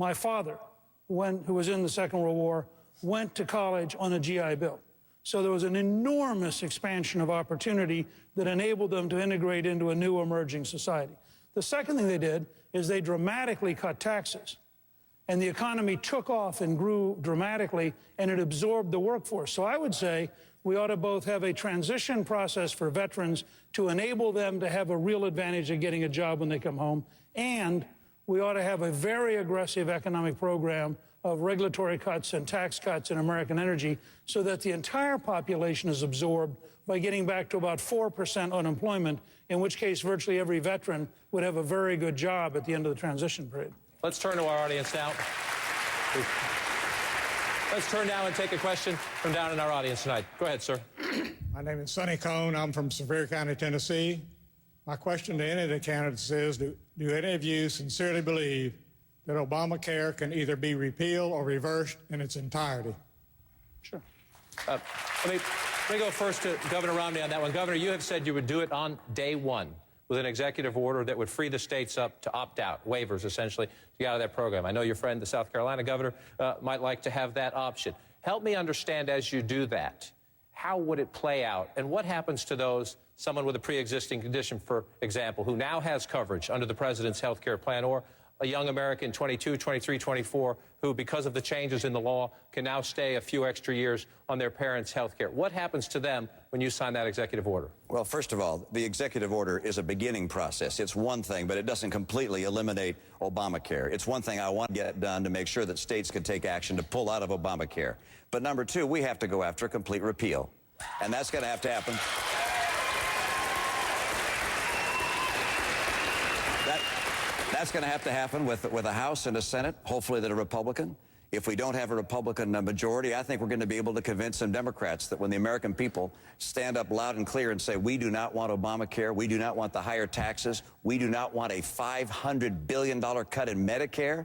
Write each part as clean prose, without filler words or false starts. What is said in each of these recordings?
My father, who was in the Second World War, went to college on a GI Bill. So there was an enormous expansion of opportunity that enabled them to integrate into a new emerging society. The second thing they did is they dramatically cut taxes. And the economy took off and grew dramatically, and it absorbed the workforce. So I would say we ought to both have a transition process for veterans to enable them to have a real advantage of getting a job when they come home, and we ought to have a very aggressive economic program of regulatory cuts and tax cuts in American energy so that the entire population is absorbed by getting back to about 4% unemployment, in which case virtually every veteran would have a very good job at the end of the transition period. Let's turn to our audience now. Let's turn now and take a question from down in our audience tonight. Go ahead, sir. My name is Sonny Cohn. I'm from Sevier County, Tennessee. My question to any of the candidates is, do any of you sincerely believe that Obamacare can either be repealed or reversed in its entirety? Sure. Let me go first to Governor Romney on that one. Governor, you have said you would do it on day one with an executive order that would free the states up to opt out, waivers essentially, to get out of that program. I know your friend, the South Carolina governor, might like to have that option. Help me understand as you do that, how would it play out? And what happens to those, someone with a pre-existing condition, for example, who now has coverage under the president's health care plan, or a young American, 22, 23, 24, who, because of the changes in the law, can now stay a few extra years on their parents' health care? What happens to them when you sign that executive order? Well, first of all, the executive order is a beginning process. It's one thing, but it doesn't completely eliminate Obamacare. It's one thing I want to get done to make sure that states can take action to pull out of Obamacare. But number two, we have to go after a complete repeal. And that's going to have to happen. That's going to have to happen with a House and a Senate, hopefully that are Republican. If we don't have a Republican majority, I think we're going to be able to convince some Democrats that when the American people stand up loud and clear and say, we do not want Obamacare, we do not want the higher taxes, we do not want a $500 billion cut in Medicare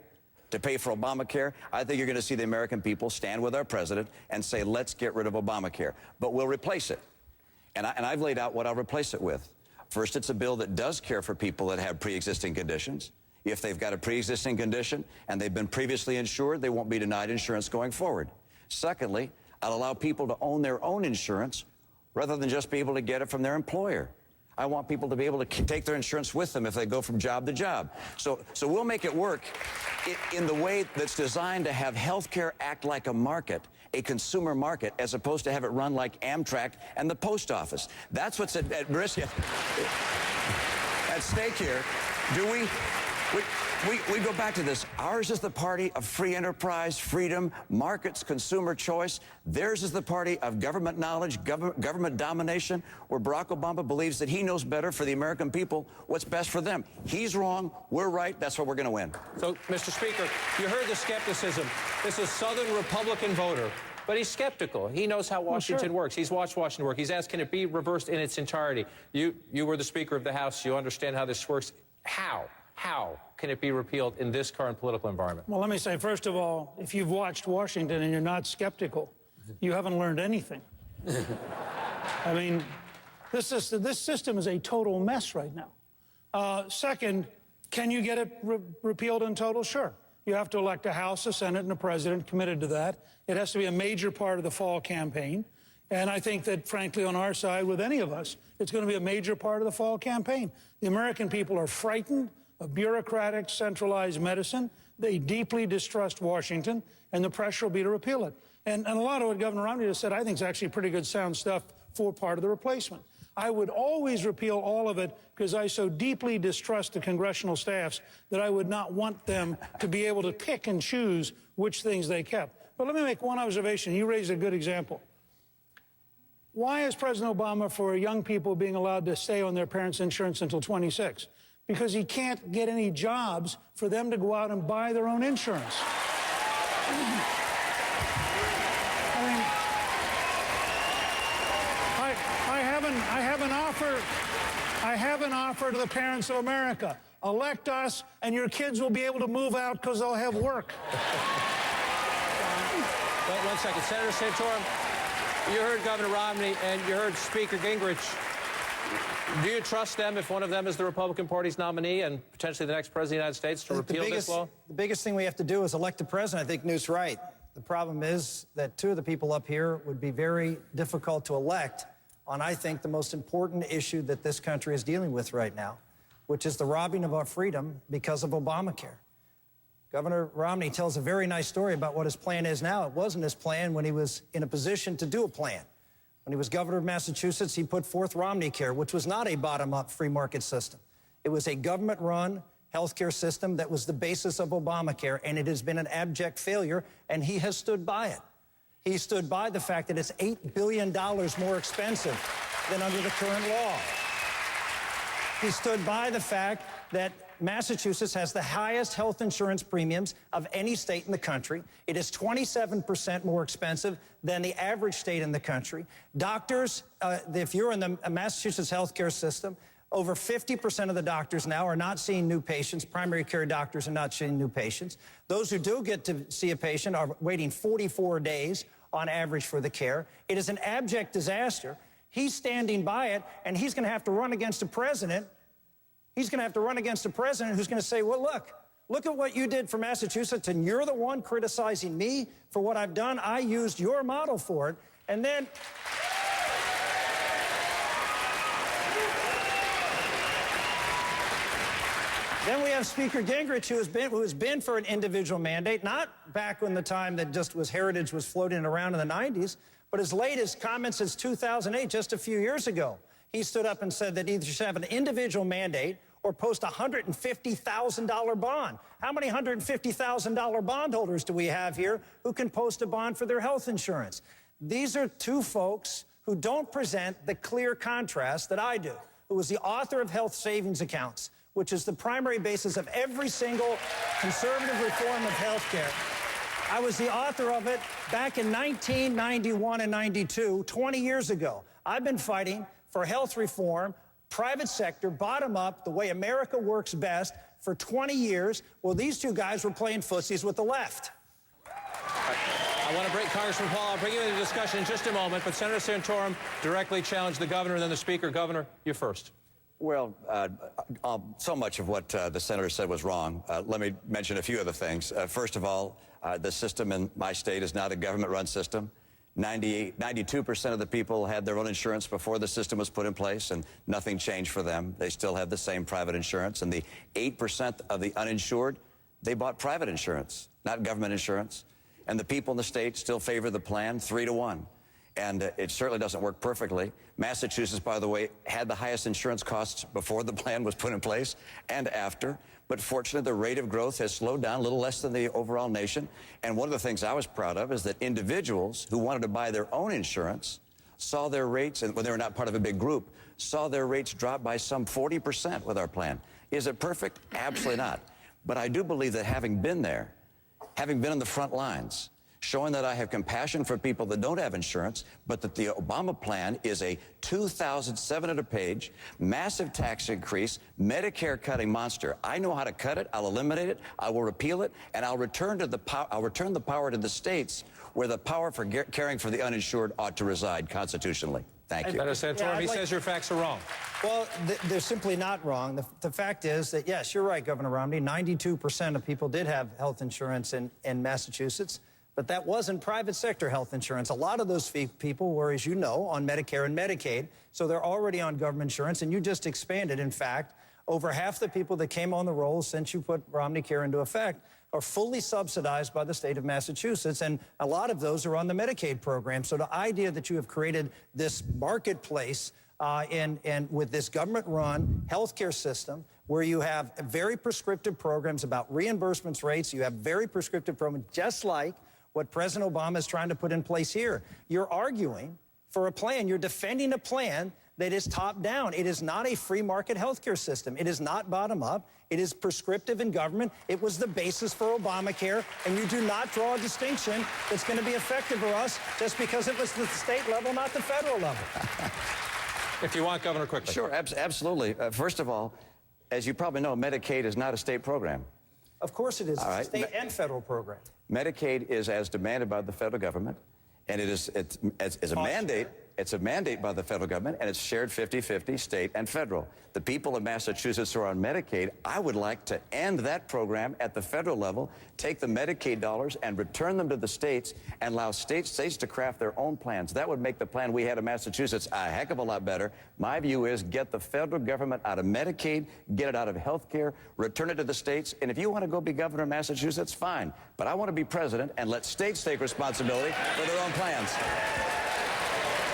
to pay for Obamacare, I think you're going to see the American people stand with our president and say, let's get rid of Obamacare. But we'll replace it. And I've laid out what I'll replace it with. First, it's a bill that does care for people that have pre-existing conditions. If they've got a pre-existing condition and they've been previously insured, they won't be denied insurance going forward. Secondly, I'll allow people to own their own insurance rather than just be able to get it from their employer. I want people to be able to take their insurance with them if they go from job to job. So we'll make it work in the way that's designed to have health care act like a market, a consumer market, as opposed to have it run like Amtrak and the post office. That's what's at risk, at stake here. We go back to this. Ours is the party of free enterprise, freedom, markets, consumer choice. Theirs is the party of government knowledge, government domination, where Barack Obama believes that he knows better for the American people what's best for them. He's wrong. We're right. That's what we're going to win. So, Mr. Speaker, you heard the skepticism. This is Southern Republican voter, but he's skeptical. He knows how Washington works. He's watched Washington work. He's asked, can it be reversed in its entirety? You were the Speaker of the House. You understand how this works. How can it be repealed in this current political environment? Well, let me say, first of all, if you've watched Washington and you're not skeptical, you haven't learned anything. I mean, this system is a total mess right now. Second, can you get it repealed in total? Sure. You have to elect a House, a Senate, and a president committed to that. It has to be a major part of the fall campaign. And I think that, frankly, on our side, with any of us, it's going to be a major part of the fall campaign. The American people are frightened of bureaucratic, centralized medicine. They deeply distrust Washington, and the pressure will be to repeal it. And a lot of what Governor Romney just said, I think, is actually pretty good, sound stuff for part of the replacement. I would always repeal all of it because I so deeply distrust the congressional staffs that I would not want them to be able to pick and choose which things they kept. But let me make one observation. You raised a good example. Why is President Obama for young people being allowed to stay on their parents' insurance until 26? Because he can't get any jobs for them to go out and buy their own insurance. I have an offer to the parents of America. Elect us, and your kids will be able to move out because they'll have work. Wait 1 second. Senator Santorum, you heard Governor Romney and you heard Speaker Gingrich Do you trust them if one of them is the Republican Party's nominee and potentially the next president of the United States to repeal this law? The biggest thing we have to do is elect a president. I think Newt's right. The problem is that two of the people up here would be very difficult to elect on, I think, the most important issue that this country is dealing with right now, which is the robbing of our freedom because of Obamacare. Governor Romney tells a very nice story about what his plan is now. It wasn't his plan when he was in a position to do a plan. When he was governor of Massachusetts, he put forth Romney Care, which was not a bottom-up free market system. It was a government-run healthcare system that was the basis of Obamacare, and it has been an abject failure, and he has stood by it. He stood by the fact that it's $8 billion more expensive than under the current law. He stood by the fact that Massachusetts has the highest health insurance premiums of any state in the country. It is 27% more expensive than the average state in the country. Doctors, if you're in the Massachusetts healthcare system, over 50% of the doctors now are not seeing new patients. Primary care doctors are not seeing new patients. Those who do get to see a patient are waiting 44 days on average for the care. It is an abject disaster. He's standing by it, and he's going to have to run against a president. He's going to have to run against a president who's going to say, well, look at what you did for Massachusetts, and you're the one criticizing me for what I've done. I used your model for it. And then we have Speaker Gingrich, who has been for an individual mandate, not back when the time that just was heritage was floating around in the 90s, but as late as comments since 2008, just a few years ago. He stood up and said that either should have an individual mandate or post a $150,000 bond. How many $150,000 bondholders do we have here who can post a bond for their health insurance? These are two folks who don't present the clear contrast that I do, who was the author of Health Savings Accounts, which is the primary basis of every single conservative reform of health care. I was the author of it back in 1991 and 92, 20 years ago. I've been fighting for health reform, private sector, bottom up, the way America works best for 20 years. Well, these two guys were playing footsies with the left. I want to break Congressman Paul. I'll bring you into the discussion in just a moment, but Senator Santorum directly challenged the governor and then the speaker. Governor, you first. Well, so much of what the senator said was wrong. Let me mention a few other things. First of all, the system in my state is not a government-run system. 92% of the people had their own insurance before the system was put in place, and nothing changed for them. They still have the same private insurance. And the 8% of the uninsured, they bought private insurance, not government insurance. And the people in the state still favor the plan 3-1. And it certainly doesn't work perfectly. Massachusetts, by the way, had the highest insurance costs before the plan was put in place and after. But fortunately, the rate of growth has slowed down a little less than the overall nation. And one of the things I was proud of is that individuals who wanted to buy their own insurance saw their rates, and when they were not part of a big group, saw their rates drop by some 40% with our plan. Is it perfect? Absolutely not. But I do believe that having been there, having been on the front lines, showing that I have compassion for people that don't have insurance, but that the Obama plan is a 2,700-page, massive tax increase, Medicare-cutting monster. I know how to cut it. I'll eliminate it. I will repeal it, and I'll return the power to the states where the power for caring for the uninsured ought to reside constitutionally. Thank you. Senator Santorum, he says your facts are wrong. Well, they're simply not wrong. The fact is that, yes, you're right, Governor Romney, 92% of people did have health insurance in Massachusetts. But that wasn't private sector health insurance. A lot of those people were, as you know, on Medicare and Medicaid, so they're already on government insurance, and you just expanded. In fact, over half the people that came on the rolls since you put Romney Care into effect are fully subsidized by the state of Massachusetts, and a lot of those are on the Medicaid program. So the idea that you have created this marketplace and with this government-run healthcare system where you have very prescriptive programs about reimbursements rates, you have very prescriptive programs just like what President Obama is trying to put in place here. You're arguing for a plan. You're defending a plan that is top down. It is not a free market healthcare system. It is not bottom up. It is prescriptive in government. It was the basis for Obamacare, and you do not draw a distinction that's going to be effective for us just because it was the state level, not the federal level. If you want, Governor, quickly. Sure, absolutely. First of all, as you probably know, Medicaid is not a state program. Of course it is. All right. It's a state and federal program. Medicaid is as demanded by the federal government, and it is a mandate. It's a mandate by the federal government, and it's shared 50-50 state and federal. The people of Massachusetts who are on Medicaid, I would like to end that program at the federal level, take the Medicaid dollars and return them to the states and allow states to craft their own plans. That would make the plan we had in Massachusetts a heck of a lot better. My view is get the federal government out of Medicaid, get it out of health care, return it to the states, and if you want to go be governor of Massachusetts, fine. But I want to be president and let states take responsibility for their own plans.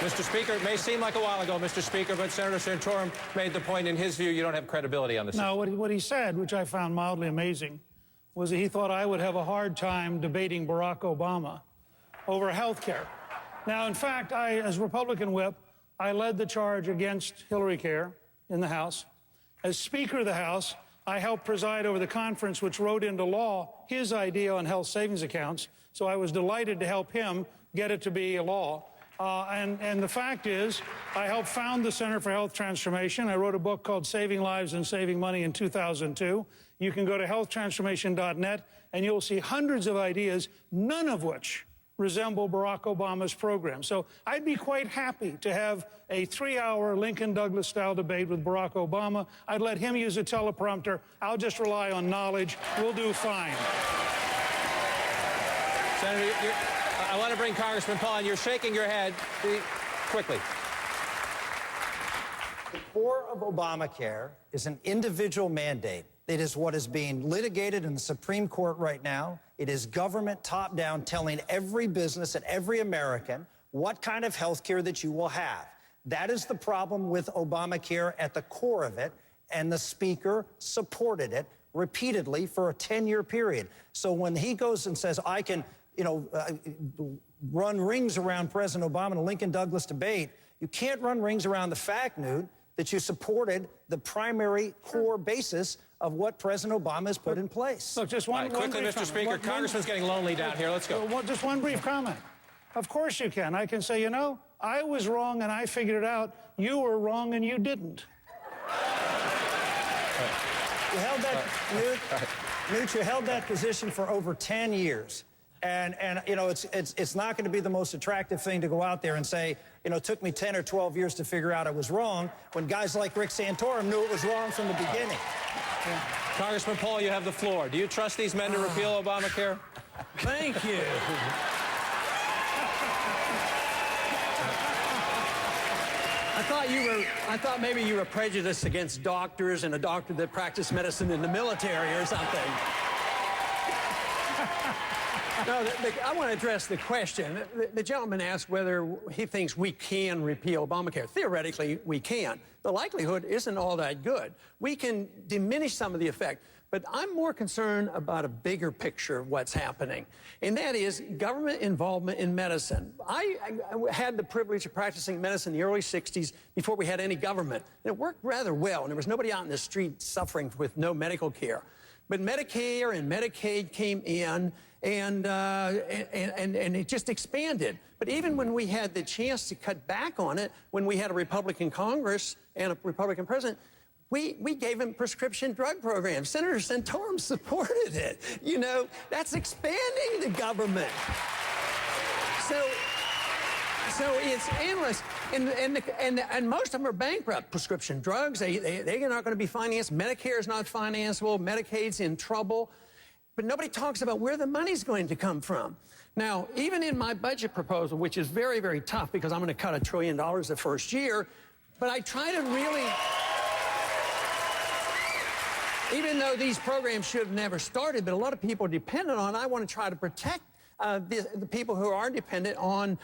Mr. Speaker, it may seem like a while ago, Mr. Speaker, but Senator Santorum made the point in his view you don't have credibility on this. No, what he said, which I found mildly amazing, was that he thought I would have a hard time debating Barack Obama over health care. Now, in fact, as Republican whip, I led the charge against Hillary Care in the House. As Speaker of the House, I helped preside over the conference which wrote into law his idea on health savings accounts, so I was delighted to help him get it to be a law. And the fact is, I helped found the Center for Health Transformation. I wrote a book called Saving Lives and Saving Money in 2002. You can go to healthtransformation.net, and you'll see hundreds of ideas, none of which resemble Barack Obama's program. So I'd be quite happy to have a 3-hour Lincoln Douglas-style debate with Barack Obama. I'd let him use a teleprompter. I'll just rely on knowledge. We'll do fine. Senator, I want to bring Congressman Paul in. You're shaking your head. Quickly. The core of Obamacare is an individual mandate. It is what is being litigated in the Supreme Court right now. It is government top-down telling every business and every American what kind of health care that you will have. That is the problem with Obamacare at the core of it, and the Speaker supported it repeatedly for a 10-year period. So when he goes and says, I can, run rings around President Obama in a Lincoln Douglas debate, you can't run rings around the fact, Newt, that you supported the primary core basis of what President Obama has put in place. Look, just one quickly, Mr. Speaker. Congressman's getting lonely down here. Let's go. Just one brief comment. Of course you can. I can say, I was wrong and I figured it out. You were wrong and you didn't. You held that, Newt, you held that position for over 10 years. And it's not going to be the most attractive thing to go out there and say, it took me 10 or 12 years to figure out I was wrong, when guys like Rick Santorum knew it was wrong from the beginning. Congressman Paul, you have the floor. Do you trust these men to repeal Obamacare? Thank you. I thought maybe you were prejudiced against doctors and a doctor that practiced medicine in the military or something. No, I want to address the question. The gentleman asked whether he thinks we can repeal Obamacare. Theoretically, we can. The likelihood isn't all that good. We can diminish some of the effect, but I'm more concerned about a bigger picture of what's happening, and that is government involvement in medicine. I had the privilege of practicing medicine in the early 60s before we had any government. And it worked rather well, and there was nobody out in the street suffering with no medical care. But Medicare and Medicaid came in, and it just expanded. But even when we had the chance to cut back on it, when we had a Republican Congress and a Republican president, we gave him prescription drug programs. Senator Santorum supported it. That's expanding the government. So it's endless, and most of them are bankrupt. Prescription drugs, they're not going to be financed. Medicare is not financeable. Medicaid's in trouble. But nobody talks about where the money's going to come from. Now, even in my budget proposal, which is very, very tough because I'm going to cut $1 trillion the first year, but I try to really, even though these programs should have never started, but a lot of people are dependent on, I want to try to protect the people who are dependent on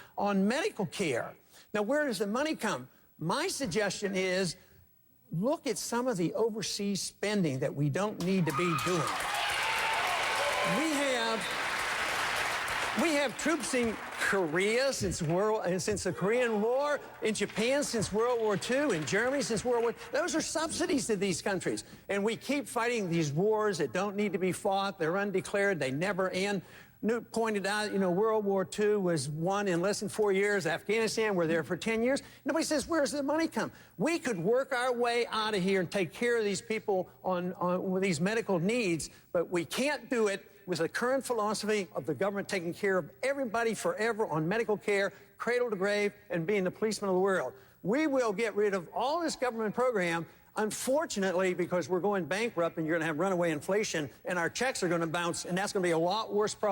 medical care. Now, where does the money come? My suggestion is look at some of the overseas spending that we don't need to be doing. We have troops in Korea since the Korean War, in Japan since World War II, in Germany since World War II. Those are subsidies to these countries. And we keep fighting these wars that don't need to be fought. They're undeclared. They never end. Newt pointed out, World War II was won in less than 4 years. Afghanistan, we're there for 10 years. Nobody says, where's the money come? We could work our way out of here and take care of these people with these medical needs, but we can't do it with the current philosophy of the government taking care of everybody forever on medical care, cradle to grave, and being the policeman of the world. We will get rid of all this government program. Unfortunately, because we're going bankrupt and you're going to have runaway inflation and our checks are going to bounce, and that's going to be a lot worse problem.